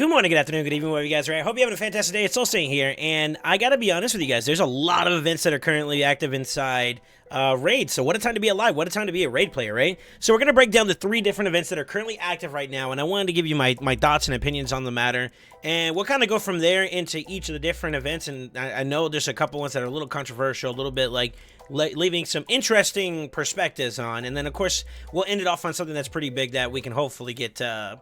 Good morning, good afternoon, good evening, wherever you guys are at. Hope you're having a fantastic day. It's SoulSaint here, and I gotta be honest with you guys. There's a lot of events that are currently active inside raids. So what a time to be alive. What a time to be a raid player, right? So we're gonna break down the 3 different events that are currently active right now, and I wanted to give you my thoughts and opinions on the matter, and we'll kind of go from there into each of the different events. And I know there's a couple ones that are a little controversial, a little bit like leaving some interesting perspectives on, and then of course we'll end it off on something that's pretty big that we can hopefully get a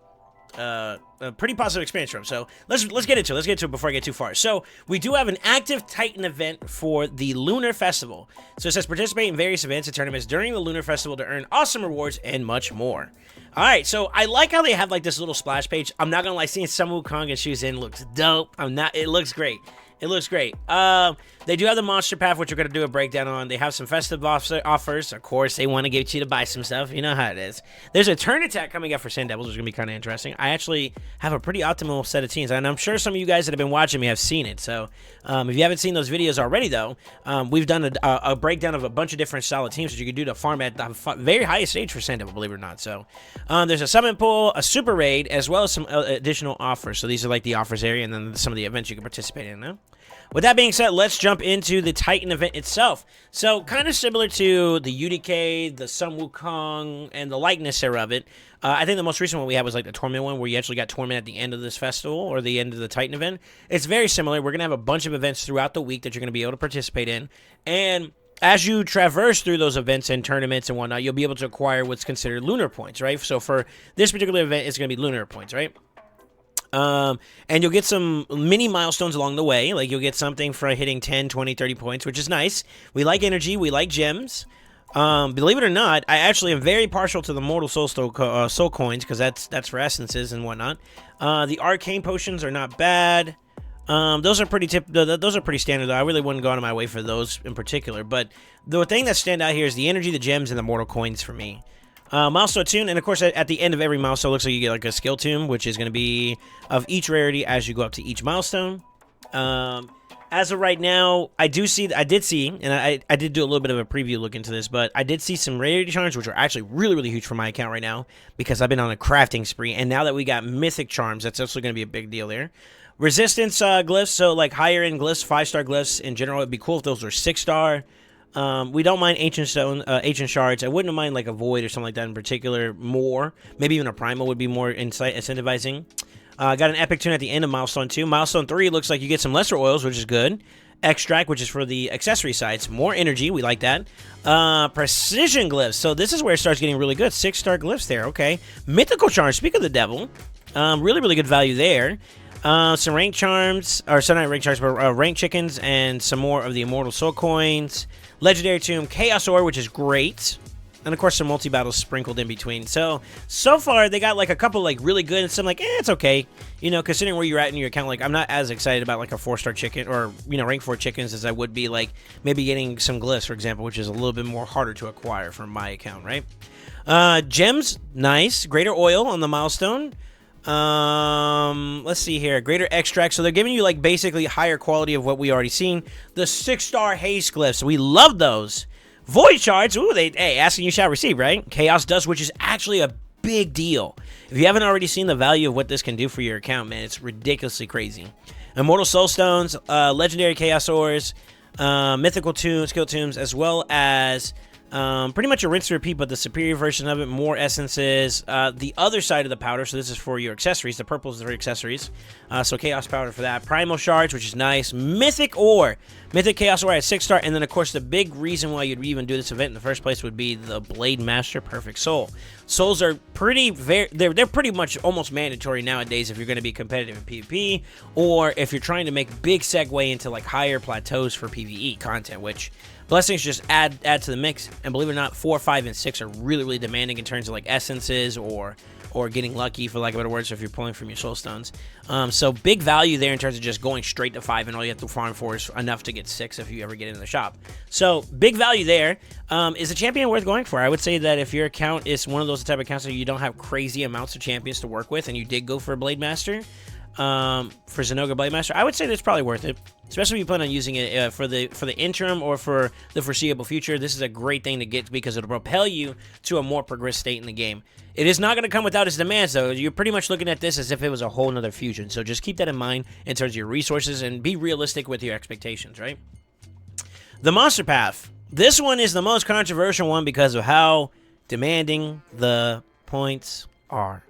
pretty positive experience from. So let's get into it. Let's get into it before I get too far. So we do have an active Titan event for the Lunar Festival. So it says participate in various events and tournaments during the Lunar Festival to earn awesome rewards and much more. All right, so I like how they have like this little splash page. I'm not gonna lie, seeing Sun Wukong and shoes in looks dope. It looks great. It looks great. They do have the monster path, which we're going to do a breakdown on. They have some festive offers. Of course, they want to get you to buy some stuff. You know how it is. There's a turn attack coming up for Sand Devils, which is going to be kind of interesting. I actually have a pretty optimal set of teams, and I'm sure some of you guys that have been watching me have seen it. So if you haven't seen those videos already, though, we've done a breakdown of a bunch of different solid teams that you can do to farm at the very highest stage for Sand Devil, believe it or not. So there's a summon pool, a super raid, as well as some additional offers. So these are like the offers area, and then some of the events you can participate in now. With that being said, let's jump into the Titan event itself. So, kind of similar to the UDK, the Sun Wukong, and the likeness era of it. I think the most recent one we had was like the Torment one, where you actually got Torment at the end of this festival, or the end of the Titan event. It's very similar. We're going to have a bunch of events throughout the week that you're going to be able to participate in. And as you traverse through those events and tournaments and whatnot, you'll be able to acquire what's considered lunar points, right? So, for this particular event, it's going to be lunar points, right? And you'll get some mini milestones along the way. Like, you'll get something for hitting 10, 20, 30 points, which is nice. We like energy. We like gems. Believe it or not, I actually am very partial to the Mortal Soul coins, because that's for essences and whatnot. The arcane potions are not bad. Those are pretty standard, though. I really wouldn't go out of my way for those in particular. But the thing that stand out here is the energy, the gems, and the mortal coins for me. Milestone tune, and of course at the end of every milestone, it looks like you get like a skill tune, which is going to be of each rarity as you go up to each milestone. As of right now, I did see, and I did do a little bit of a preview look into this, but I did see some rarity charms, which are actually really, really huge for my account right now, because I've been on a crafting spree, and now that we got mythic charms, that's also going to be a big deal there. Resistance glyphs, so like higher end glyphs, 5-star glyphs in general, it'd be cool if those were 6-star. We don't mind ancient stone, ancient shards. I wouldn't mind like a void or something like that in particular more. Maybe even a primal would be more incentivizing. Got an epic tune at the end of milestone 2. Milestone 3 looks like you get some lesser oils, which is good. Extract, which is for the accessory sides. More energy, we like that. Precision glyphs. So this is where it starts getting really good. 6-star glyphs there, okay. Mythical charms, speak of the devil. Really, really good value there. Some rank charms, or sorry, not rank charms, but rank chickens, and some more of the Immortal Soul coins. Legendary Tomb, Chaos Ore, which is great. And of course, some multi-battles sprinkled in between. So far, they got like a couple like really good, and some like, it's okay. You know, considering where you're at in your account, like I'm not as excited about like a 4-star chicken or, you know, rank 4 chickens as I would be like maybe getting some glyphs, for example, which is a little bit more harder to acquire from my account, right? Gems, nice. Greater oil on the milestone. Let's see here. Greater extract. So they're giving you like basically higher quality of what we already seen. The 6-star haste glyphs. We love those. Void shards. Ooh, hey, asking you shall receive, right? Chaos dust, which is actually a big deal. If you haven't already seen the value of what this can do for your account, man, it's ridiculously crazy. Immortal soul stones, legendary chaos ores, mythical tunes, skill tunes, as well as pretty much a rinse and repeat, but the superior version of it, more essences. The other side of the powder, so this is for your accessories. The purple is for accessories. So chaos powder for that. Primal shards, which is nice. Mythic ore. Mythic chaos ore at 6-star. And then, of course, the big reason why you'd even do this event in the first place would be the Blade Master Perfect Soul. Souls are they're pretty much almost mandatory nowadays if you're going to be competitive in PvP, or if you're trying to make big segue into like higher plateaus for PvE content, which blessings just add to the mix. And believe it or not, 4, 5, and 6 are really, really demanding in terms of like essences or getting lucky, for lack of better words, if you're pulling from your soul stones. So big value there in terms of just going straight to 5, and all you have to farm for is enough to get 6 if you ever get into the shop. So big value there. Is a champion worth going for? I would say that if your account is one of those type of accounts that you don't have crazy amounts of champions to work with, and you did go for a Blade Master, for Zenogre Blademaster, I would say that's probably worth it. Especially if you plan on using it for the interim or for the foreseeable future. This is a great thing to get because it'll propel you to a more progressed state in the game. It is not going to come without its demands, though. You're pretty much looking at this as if it was a whole nother fusion. So just keep that in mind in terms of your resources and be realistic with your expectations, right? The Monster Path. This one is the most controversial one because of how demanding the points are.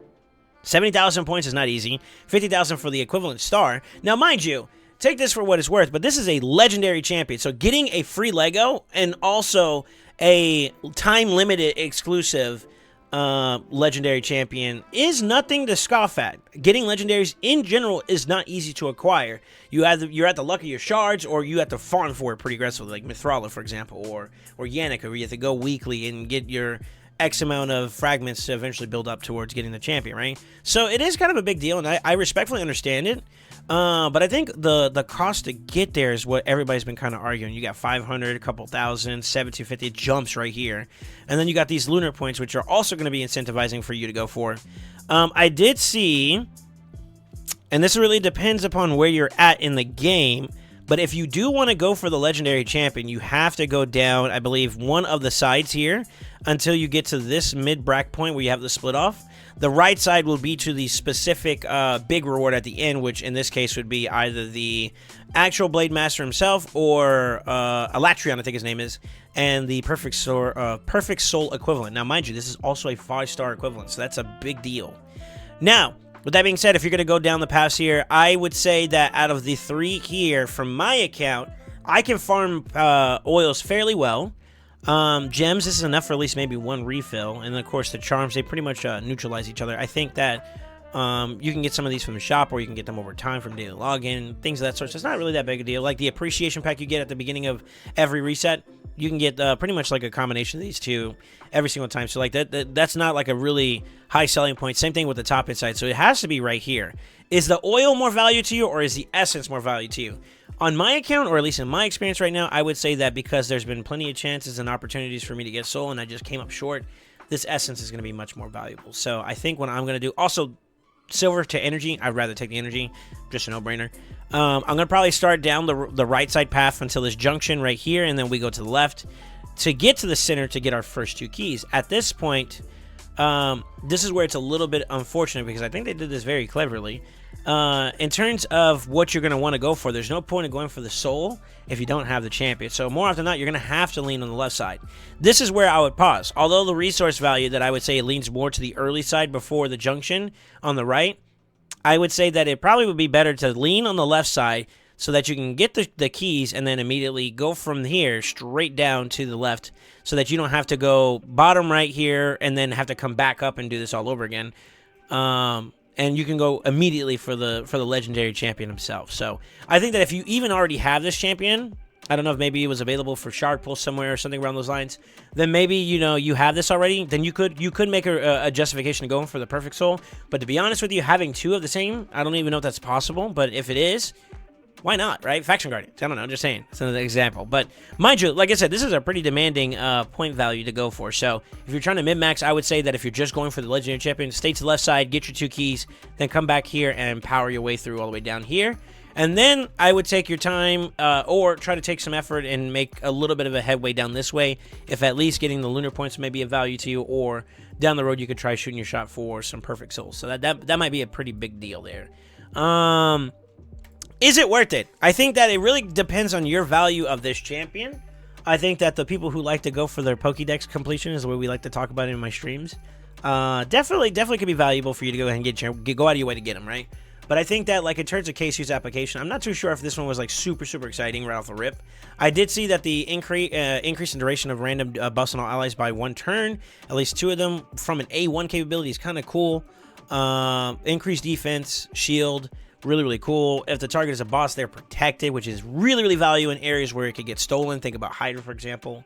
70,000 points is not easy. 50,000 for the equivalent star. Now, mind you, take this for what it's worth, but this is a legendary champion. So getting a free Lego and also a time-limited exclusive legendary champion is nothing to scoff at. Getting legendaries in general is not easy to acquire. You're at the luck of your shards, or you have to farm for it pretty aggressively, like Mithrala, for example, or Yannick, where you have to go weekly and get your X amount of fragments to eventually build up towards getting the champion, right? So it is kind of a big deal, and I respectfully understand it. But I think the cost to get there is what everybody's been kind of arguing. You got 500, a couple thousand, 750 jumps right here. And then you got these lunar points, which are also going to be incentivizing for you to go for. I did see, and this really depends upon where you're at in the game, but if you do want to go for the legendary champion, you have to go down, I believe, one of the sides here until you get to this mid-brack point where you have the split off. The right side will be to the specific big reward at the end, which in this case would be either the actual Blade Master himself or Alatrion, I think his name is, and the Perfect Soul equivalent. Now, mind you, this is also a 5-star equivalent, so that's a big deal. Now, with that being said, if you're going to go down the paths here, I would say that out of the 3 here, from my account, I can farm oils fairly well. Gems, this is enough for at least maybe 1 refill. And, of course, the charms, they pretty much neutralize each other. I think that you can get some of these from the shop, or you can get them over time from daily login, things of that sort. So it's not really that big a deal. Like the appreciation pack you get at the beginning of every reset, you can get pretty much like a combination of these two every single time. So like that's not like a really high selling point. Same thing with the top inside. So it has to be right here. Is the oil more value to you, or is the essence more value to you? On my account, or at least in my experience right now, I would say that because there's been plenty of chances and opportunities for me to get soul and I just came up short, this essence is going to be much more valuable. So I think what I'm going to do, also silver to energy, I'd rather take the energy, just a no-brainer. I'm going to probably start down the right side path until this junction right here, and then we go to the left to get to the center to get our first 2 keys. At this point, this is where it's a little bit unfortunate because I think they did this very cleverly. In terms of what you're going to want to go for, there's no point in going for the soul if you don't have the champion. So more often than not, you're going to have to lean on the left side. This is where I would pause. Although the resource value that I would say it leans more to the early side before the junction on the right, I would say that it probably would be better to lean on the left side so that you can get the keys and then immediately go from here straight down to the left so that you don't have to go bottom right here and then have to come back up and do this all over again. And you can go immediately for the legendary champion himself. So I think that if you even already have this champion, I don't know if maybe it was available for shard pull somewhere or something around those lines, then maybe, you know, you have this already, then you could make a justification of going for the perfect soul. But to be honest with you, having 2 of the same, I don't even know if that's possible. But if it is, why not, right? Faction Guardians. I don't know. I'm just saying. It's another example. But mind you, like I said, this is a pretty demanding point value to go for. So if you're trying to min-max, I would say that if you're just going for the Legendary Champion, stay to the left side, get your 2 keys, then come back here and power your way through all the way down here. And then I would take your time or try to take some effort and make a little bit of a headway down this way. If at least getting the lunar points may be of value to you, or down the road you could try shooting your shot for some perfect souls. So that might be a pretty big deal there. Is it worth it? I think that it really depends on your value of this champion. I think that the people who like to go for their Pokédex completion is the way we like to talk about it in my streams. Definitely could be valuable for you to go ahead and go out of your way to get them, right? But I think that, like, in terms of case use application, I'm not too sure if this one was, like, super exciting right off the rip. I did see that the increase in duration of random buffs on all allies by 1 turn, at least 2 of them from an A1 capability, is kind of cool. Increased defense, shield, really cool. If the target is a boss, they're protected, which is really value in areas where it could get stolen. Think about Hydra, for example.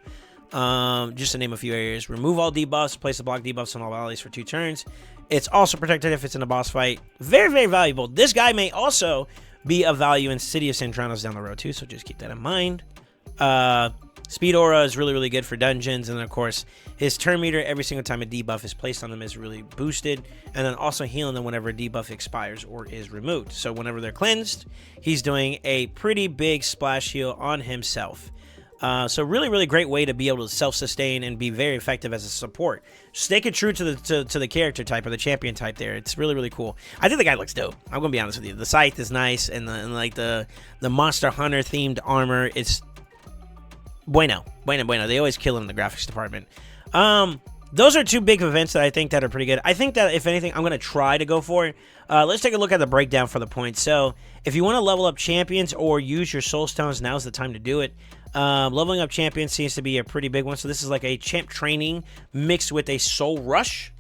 Just to name a few areas. Remove all debuffs, place the block debuffs on all allies for 2 turns. It's also protected if it's in a boss fight. Very valuable. This guy may also be of value in City of Sandranos down the road too, so just keep that in mind. Speed Aura is really, really good for dungeons. And then, of course, his turn meter, every single time a debuff is placed on them, is really boosted. And then also healing them whenever a debuff expires or is removed. So whenever they're cleansed, he's doing a pretty big splash heal on himself. So really, really great way to be able to self-sustain and be very effective as a support. Sticking true to the character type or the champion type there. It's really, really cool. I think the guy looks dope. I'm gonna be honest with you. The scythe is nice, and the Monster Hunter themed armor is bueno. They always kill it in the graphics department. Those are two big events that I think that are pretty good. I think that, if anything, I'm going to try to go for it. Let's take a look at the breakdown for the points. So, if you want to level up champions or use your soul stones, now's the time to do it. Leveling up champions seems to be a pretty big one. So, this is like a champ training mixed with a soul rush.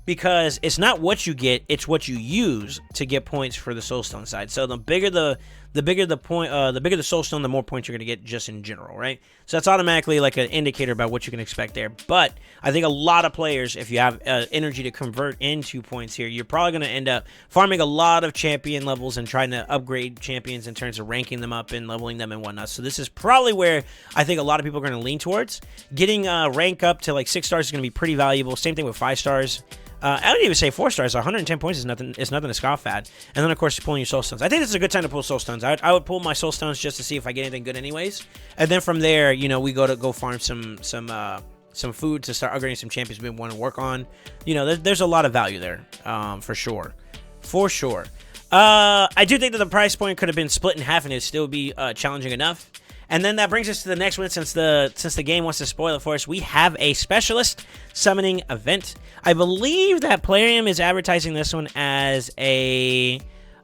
Because it's not what you get, it's what you use to get points for the soulstone side. So the bigger the soulstone, the more points you're gonna get just in general, right? So that's automatically like an indicator about what you can expect there. But I think a lot of players, if you have energy to convert into points here, you're probably gonna end up farming a lot of champion levels and trying to upgrade champions in terms of ranking them up and leveling them and whatnot. So this is probably where I think a lot of people are gonna lean towards. Getting rank up to like 6 stars is gonna be pretty valuable. Same thing with 5 stars. I would even say 4 stars. 110 points is nothing. It's nothing to scoff at. And then, of course, pulling your soul stones. I think this is a good time to pull soul stones. I would pull my soul stones just to see if I get anything good, anyways. And then from there, you know, we go farm some food to start upgrading some champions we want to work on. You know, there's a lot of value there, for sure, I do think that the price point could have been split in half, and it'd still be challenging enough. And then that brings us to the next one. Since the game wants to spoil it for us, we have a specialist summoning event. I believe that Plarium is advertising this one as a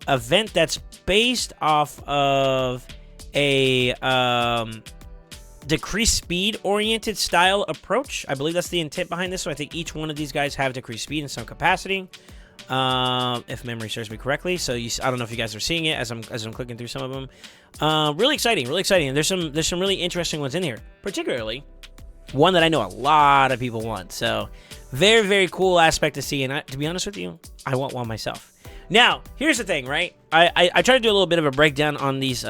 event that's based off of a decreased speed oriented style approach. I believe that's the intent behind this. So I think each one of these guys have decreased speed in some capacity, if memory serves me correctly. So I don't know if you guys are seeing it as I'm clicking through some of them. Really exciting. And there's some really interesting ones in here, particularly one that I know a lot of people want. So very, very cool aspect to see. And to be honest with you, I want one myself. Now, here's the thing, right? I try to do a little bit of a breakdown on these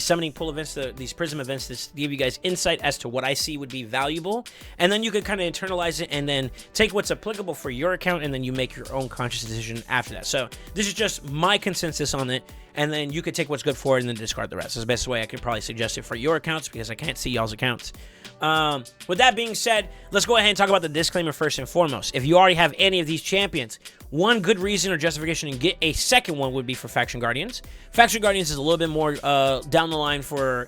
summoning pool events, these Prism events, to give you guys insight as to what I see would be valuable, and then you can kind of internalize it and then take what's applicable for your account, and then you make your own conscious decision after that. So this is just my consensus on it, and then you could take what's good for it and then discard the rest. That's the best way I could probably suggest it for your accounts, because I can't see y'all's accounts. With that being said, let's go ahead and talk about the disclaimer first and foremost. If you already have any of these champions, one good reason or justification to get a second one would be for Faction Guardians. Faction Guardians is a little bit more down the line for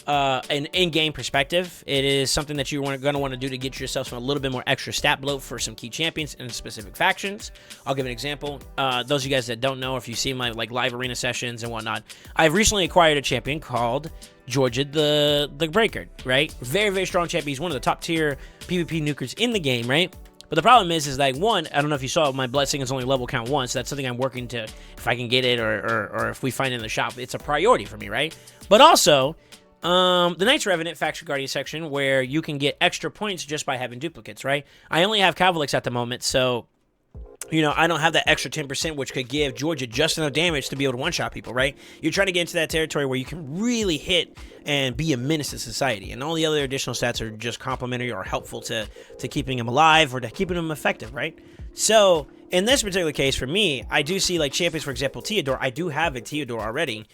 an in-game perspective. It is something that you're going to want to do to get yourself some a little bit more extra stat bloat for some key champions and specific factions. I'll give an example. Those of you guys that don't know, if you see my live arena sessions and whatnot, I've recently acquired a champion called Georgia the Breaker, right? Very, very strong champion. He's one of the top tier PvP nukers in the game, right? But the problem is like, one, I don't know if you saw, my blessing is only level count 1, so that's something I'm working to, if I can get it or if we find it in the shop, it's a priority for me, right? But also, the Knights Revenant Faction Guardian section, where you can get extra points just by having duplicates, right? I only have Cavalix at the moment, so, you know, I don't have that extra 10%, which could give Georgia just enough damage to be able to one-shot people, right? You're trying to get into that territory where you can really hit and be a menace to society, and all the other additional stats are just complementary or helpful to keeping them alive or to keeping them effective, right? So, in this particular case, for me, I do see, like, champions, for example, Theodore. I do have a Theodore already.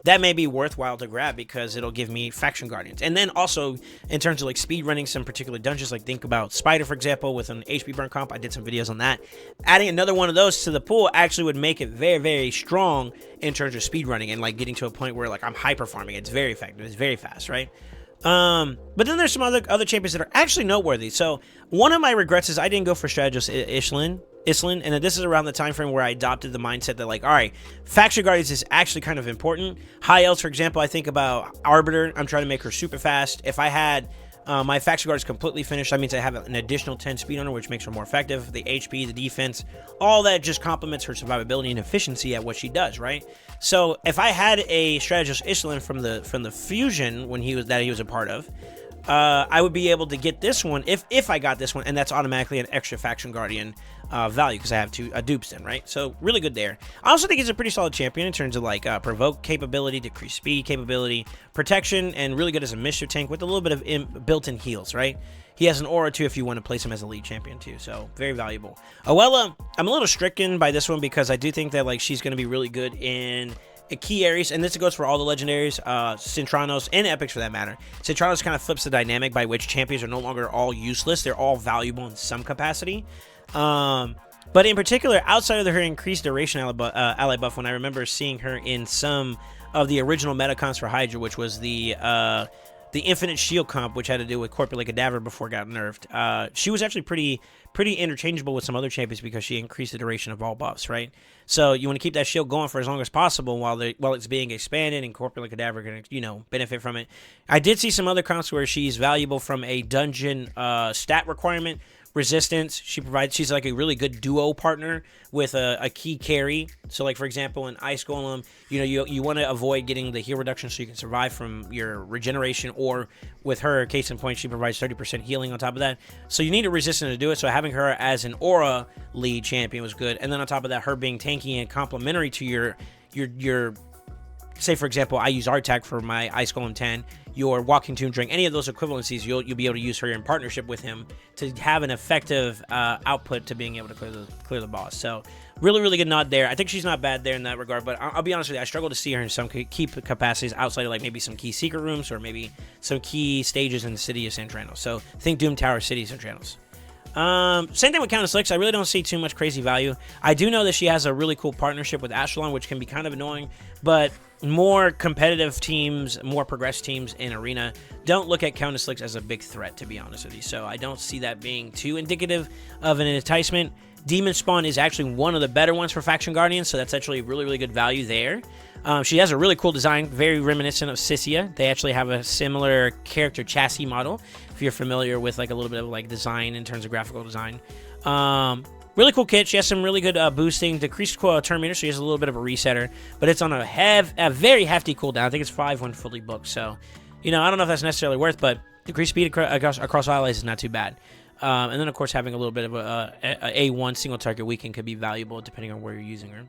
That may be worthwhile to grab because it'll give me Faction Guardians. And then also, in terms of like speed running some particular dungeons, like think about Spider, for example, with an HP burn comp. I did some videos on that. Adding another one of those to the pool actually would make it very, very strong in terms of speed running and like getting to a point where like I'm hyper farming. It's very effective. It's very fast, right? But then there's some other champions that are actually noteworthy. So one of my regrets is I didn't go for Strategos Islin, and this is around the time frame where I adopted the mindset that, like, all right, Faction Guardians is actually kind of important. High Elves, for example, I think about Arbiter. I'm trying to make her super fast. If I had my Faction Guard is completely finished, that means I have an additional 10 speed on her, which makes her more effective. The HP, the defense, all that just complements her survivability and efficiency at what she does, right? So if I had a Strategos Islin from the fusion when he was a part of, I would be able to get this one if I got this one, and that's automatically an extra Faction Guardian value because I have two dupes in, right? So really good there. I also think he's a pretty solid champion in terms of like provoke capability, decrease speed capability, protection, and really good as a mischief tank with a little bit of built-in heals, right? He has an aura too if you want to place him as a lead champion too, so very valuable. Oella, I'm a little stricken by this one because I do think that like she's going to be really good in key areas, and this goes for all the legendaries, Cintranos, and epics for that matter. Cintranos kind of flips the dynamic by which champions are no longer all useless. They're all valuable in some capacity. But in particular, outside of her increased duration ally buff, when I remember seeing her in some of the original metacons for Hydra, which was the Infinite Shield comp, which had to do with Corpulate Cadaver before it got nerfed. She was actually pretty interchangeable with some other champions because she increased the duration of all buffs, right? So you want to keep that shield going for as long as possible while it's being expanded, and Corpulate Cadaver can, you know, benefit from it. I did see some other comps where she's valuable from a dungeon stat requirement. Resistance, she's like a really good duo partner with a key carry. So like for example in Ice Golem, you know, you want to avoid getting the heal reduction so you can survive from your regeneration, or with her, case in point, she provides 30% healing on top of that, so you need a resistance to do it. So having her as an aura lead champion was good, and then on top of that, her being tanky and complementary to your say for example, I use Artak for my Ice Golem 10, your Walking Tomb Drink, any of those equivalencies, you'll be able to use her in partnership with him to have an effective output to being able to clear the boss. So really good nod there. I think she's not bad there in that regard, but I'll be honest with you, I struggle to see her in some key capacities outside of like maybe some key secret rooms or maybe some key stages in the city of Santranos. So think Doom Tower City of Santranos. Same thing with Countess Lix. I really don't see too much crazy value. I do know that she has a really cool partnership with Ashelon, which can be kind of annoying, but more competitive teams, more progressed teams in Arena don't look at Countess Lix as a big threat, to be honest with you. So I don't see that being too indicative of an enticement. Demon Spawn is actually one of the better ones for Faction Guardians, so that's actually really good value there. She has a really cool design, very reminiscent of Sissia. They actually have a similar character chassis model, if you're familiar with like a little bit of like design in terms of graphical design. Really cool kit. She has some really good boosting, decreased turn meter, so she has a little bit of a resetter, but it's on a very hefty cooldown. I think it's 5 when fully booked, so, you know, I don't know if that's necessarily worth, but decreased speed across allies is not too bad. And then, of course, having a little bit of a A1 single target weekend could be valuable depending on where you're using her.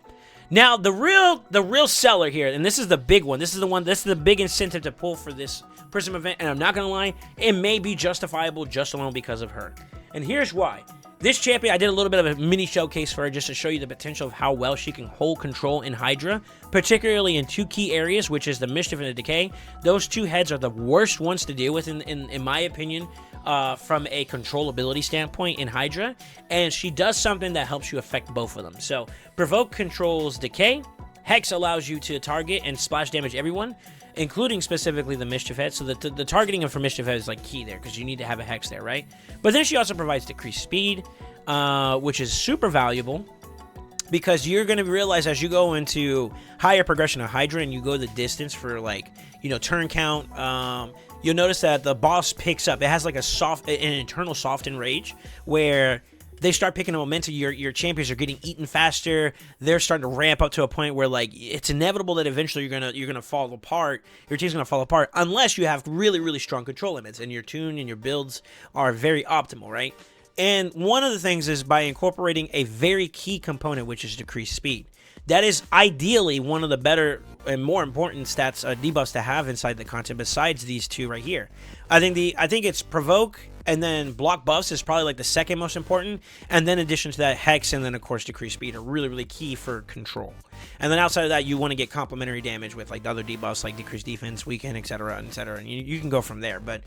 Now, the real seller here, and this is the big one. This is the big incentive to pull for this Prism event, and I'm not going to lie, it may be justifiable just alone because of her. And here's why. This champion, I did a little bit of a mini showcase for her just to show you the potential of how well she can hold control in Hydra, particularly in two key areas, which is the Mischief and the Decay. Those two heads are the worst ones to deal with, in my opinion, from a controllability standpoint in Hydra, and she does something that helps you affect both of them. So, Provoke controls Decay, Hex allows you to target and splash damage everyone, including specifically the Mischief Head. So the targeting of for Mischief Head is like key there because you need to have a Hex there, right? But then she also provides decreased speed, which is super valuable because you're going to realize as you go into higher progression of Hydra and you go the distance for like, you know, turn count, you'll notice that the boss picks up. It has like an internal soften rage where they start picking up momentum. Your champions are getting eaten faster. They're starting to ramp up to a point where like it's inevitable that eventually you're gonna fall apart. Your team's gonna fall apart unless you have really strong control limits and your tune and your builds are very optimal, right? And one of the things is by incorporating a very key component, which is decreased speed. That is ideally one of the better and more important stats, debuffs to have inside the content besides these two right here. I think it's Provoke and then block buffs is probably like the second most important, and then in addition to that, Hex and then of course decreased speed are really key for control. And then outside of that, you want to get complementary damage with like the other debuffs like decreased defense, weekend, etc., and you can go from there. But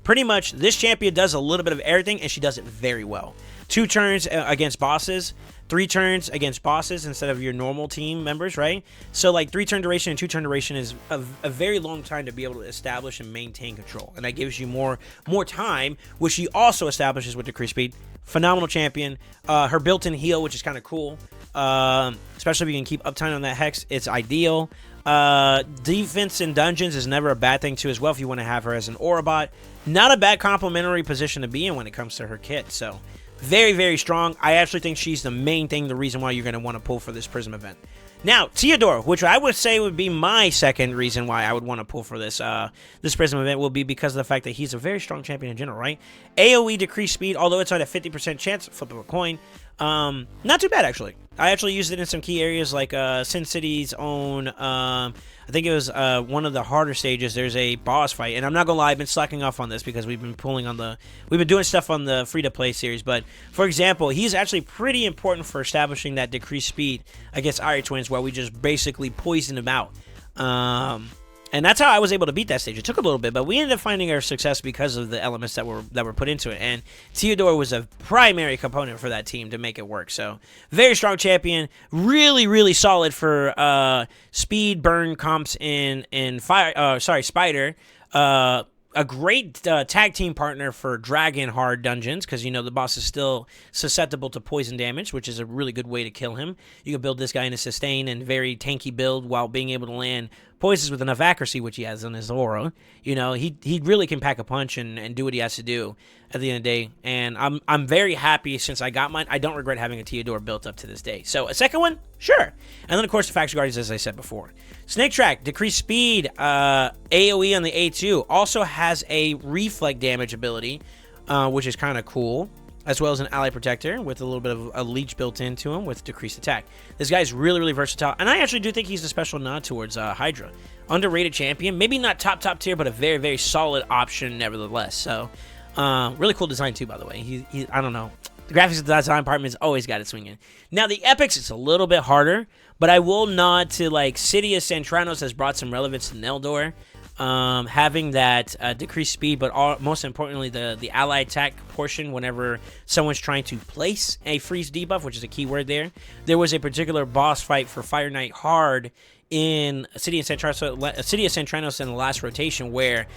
pretty much this champion does a little bit of everything, and she does it very well. 2 turns against bosses, 3 turns against bosses instead of your normal team members, right? So like 3 turn duration and 2 turn duration is a very long time to be able to establish and maintain control, and that gives you more time, which she also establishes with decreased speed. Phenomenal champion. Her built-in heal, which is kind of cool, especially if you can keep uptime on that Hex, it's ideal. Defense in dungeons is never a bad thing too as well if you want to have her as an aura bot. Not a bad complementary position to be in when it comes to her kit, so very strong. I actually think she's the main thing, the reason why you're going to want to pull for this Prism event. Now, Theodore, which I would say would be my second reason why I would want to pull for this this Prism event, will be because of the fact that he's a very strong champion in general, right? AoE decreased speed, although it's at a 50% chance, flip of a coin. Not too bad, actually. I actually used it in some key areas like Sin City's own, I think it was one of the harder stages. There's a boss fight, and I'm not gonna lie, I've been slacking off on this because we've been doing stuff on the free-to-play series. But for example, he's actually pretty important for establishing that decreased speed against Iron Twins, where we just basically poison him out. And that's how I was able to beat that stage. It took a little bit, but we ended up finding our success because of the elements that were put into it. And Theodore was a primary component for that team to make it work. So very strong champion, really, really solid for speed burn comps in Spider. A great tag team partner for Dragon Hard dungeons, because, you know, the boss is still susceptible to poison damage, which is a really good way to kill him. You can build this guy in a sustain and very tanky build while being able to land poisons with enough accuracy, which he has on his aura. You know, he really can pack a punch and do what he has to do at the end of the day. And I'm very happy since I got mine. I don't regret having a Theodore built up to this day. So a second one, sure. And then, of course, the Faction Guardians, as I said before. Snake Track, decreased speed, AoE on the A2, also has a reflect damage ability, which is kind of cool, as well as an ally protector with a little bit of a leech built into him with decreased attack. This guy's really, really versatile, and I actually do think he's a special nod towards Hydra. Underrated champion, maybe not top tier, but a very, very solid option nevertheless. So, really cool design too, by the way. I don't know. The graphics of the design department has always got it swinging. Now, the epics, it's a little bit harder, but I will nod to, like, City of Santranos has brought some relevance to Neldor. Having that decreased speed, but most importantly, the ally attack portion whenever someone's trying to place a freeze debuff, which is a key word there. There was a particular boss fight for Fire Knight Hard in City of Santranos in the last rotation where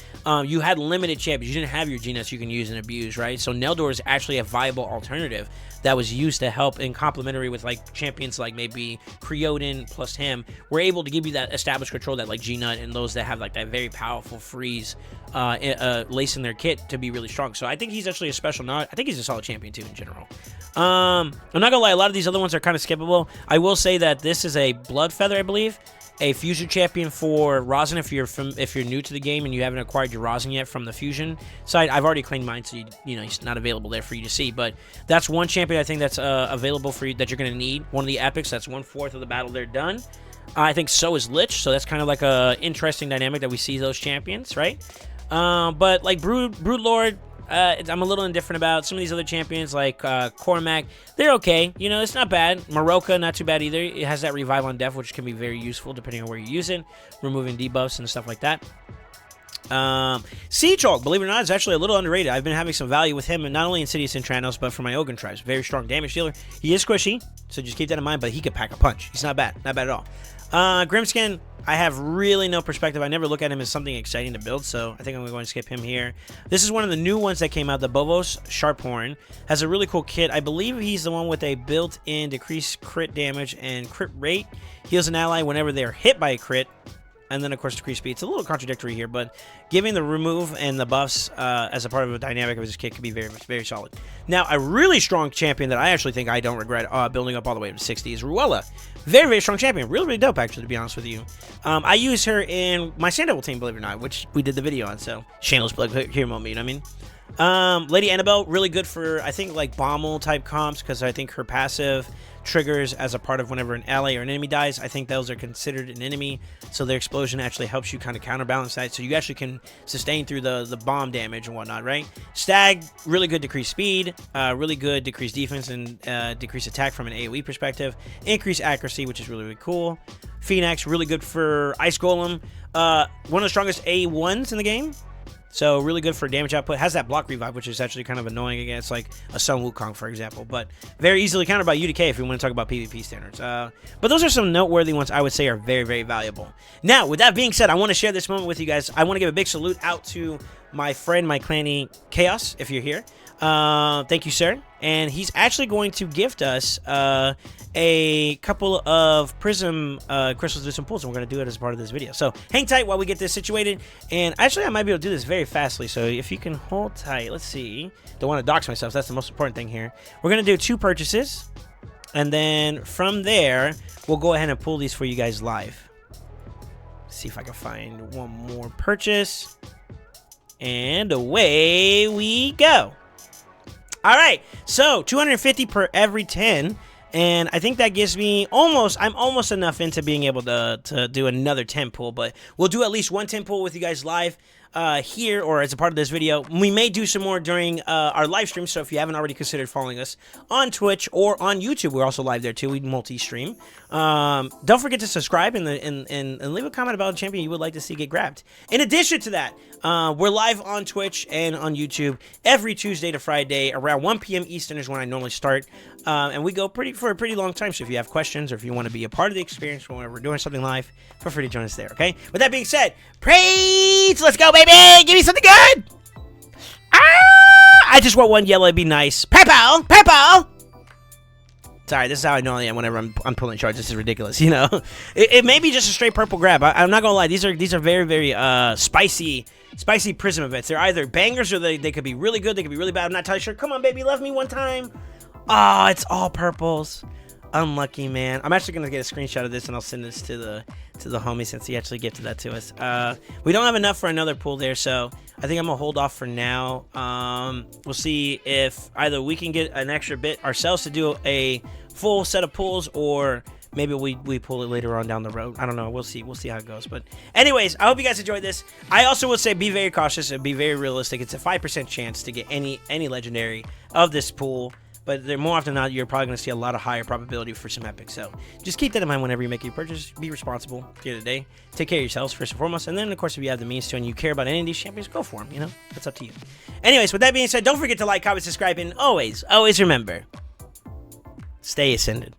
you had limited champions. You didn't have your Genos you can use and abuse, right? So Neldor is actually a viable alternative that was used to help in complementary with like champions like maybe Creodin plus him. We're able to give you that established control that like G-Nut and those that have like that very powerful freeze lace in their kit to be really strong. So I think he's actually a special nod. I think he's a solid champion too in general. I'm not gonna lie, a lot of these other ones are kind of skippable. I will say that this is a Blood Feather, I believe. A fusion champion for Rosin if you're new to the game and you haven't acquired your Rosin yet from the fusion side. I've already claimed mine, so you know he's not available there for you to see. But that's one champion I think that's available for you that you're gonna need. One of the epics. That's 1/4 of the battle. They're done. I think so is Lich, so that's kind of like a interesting dynamic that we see those champions, right? But like Brood Lord, I'm a little indifferent about. Some of these other champions like Cormac, they're okay. You know, it's not bad. Maroka, not too bad either. It has that Revive on Death, which can be very useful depending on where you use it, removing debuffs and stuff like that. Siege Hulk, believe it or not, is actually a little underrated. I've been having some value with him, and not only in City of Santranos, but for my Ogre tribes. Very strong damage dealer. He is squishy, so just keep that in mind, but he can pack a punch. He's not bad. Not bad at all. Grimskin, I have really no perspective. I never look at him as something exciting to build, so I think I'm going to skip him here. This is one of the new ones that came out. The Bovos Sharphorn has a really cool kit. I believe he's the one with a built-in decreased crit damage and crit rate. Heals an ally whenever they're hit by a crit. And then, of course, decreased speed. It's a little contradictory here, but giving the remove and the buffs as a part of a dynamic of his kit could be very, very solid. Now, a really strong champion that I actually think I don't regret building up all the way to 60 is Ruella. Very, very strong champion. Really, really dope, actually, to be honest with you. I use her in my Sandoval team, believe it or not, which we did the video on, so shameless plug here moment, you know what I mean? Lady Annabelle, really good for, I think, like Bommel type comps, because I think her passive triggers as a part of whenever an ally or an enemy dies. I think those are considered an enemy, so their explosion actually helps you kind of counterbalance that, so you actually can sustain through the bomb damage and whatnot, right? Stag, really good decreased speed, really good decreased defense and decreased attack from an AoE perspective, increased accuracy, which is really, really cool. Phoenix, really good for Ice Golem, one of the strongest A1s in the game. So really good for damage output. Has that block revive, which is actually kind of annoying against like a Sun Wukong, for example. But very easily countered by UDK if we want to talk about PvP standards. But those are some noteworthy ones I would say are very, very valuable. Now, with that being said, I want to share this moment with you guys. I want to give a big salute out to my friend, my clanny Chaos, if you're here. Thank you, sir. And he's actually going to gift us a couple of Prism crystals to some pulls, and we're going to do it as part of this video. So hang tight while we get this situated. And actually, I might be able to do this very fastly. So if you can hold tight, let's see. Don't want to dox myself. That's the most important thing here. We're going to do 2 purchases. And then from there, we'll go ahead and pull these for you guys live. See if I can find one more purchase. And away we go. All right, so 250 per every 10. And I think that gives me I'm almost enough into being able to do another 10 pull. But we'll do at least one 10 pull with you guys live here or as a part of this video. We may do some more during our live stream, so if you haven't already considered following us on Twitch or on YouTube, we're also live there too. We multi-stream. Don't forget to subscribe and leave a comment about a champion you would like to see get grabbed. In addition to that, we're live on Twitch and on YouTube every Tuesday to Friday around 1 p.m. Eastern is when I normally start, and we go for a pretty long time. So if you have questions or if you want to be a part of the experience whenever we're doing something live, feel free to join us there. Okay. With that being said, praise. Let's go, baby. Give me something good. I just want one yellow. It'd be nice. Purple. Purple. Sorry, this is how I normally am whenever I'm pulling charges. This is ridiculous, you know. It may be just a straight purple grab. I'm not gonna lie. These are very, very spicy Prism events. They're either bangers or they could be really good. They could be really bad. I'm not entirely sure. Come on, baby, love me one time. Oh, it's all purples. Unlucky, man. I'm actually gonna get a screenshot of this and I'll send this to the homie since he actually gifted that to us. We don't have enough for another pull there, so I think I'm gonna hold off for now. We'll see if either we can get an extra bit ourselves to do a full set of pulls, or maybe we pull it later on down the road. I don't know. We'll see how it goes. But anyways, I hope you guys enjoyed this. I also will say be very cautious and be very realistic. It's a 5% chance to get any legendary of this pool. But more often than not, you're probably going to see a lot of higher probability for some epics. So just keep that in mind whenever you make your purchase. Be responsible at the end of the day. Take care of yourselves first and foremost. And then, of course, if you have the means to and you care about any of these champions, go for them. You know, that's up to you. Anyways, with that being said, don't forget to like, comment, subscribe, and always remember, stay ascended.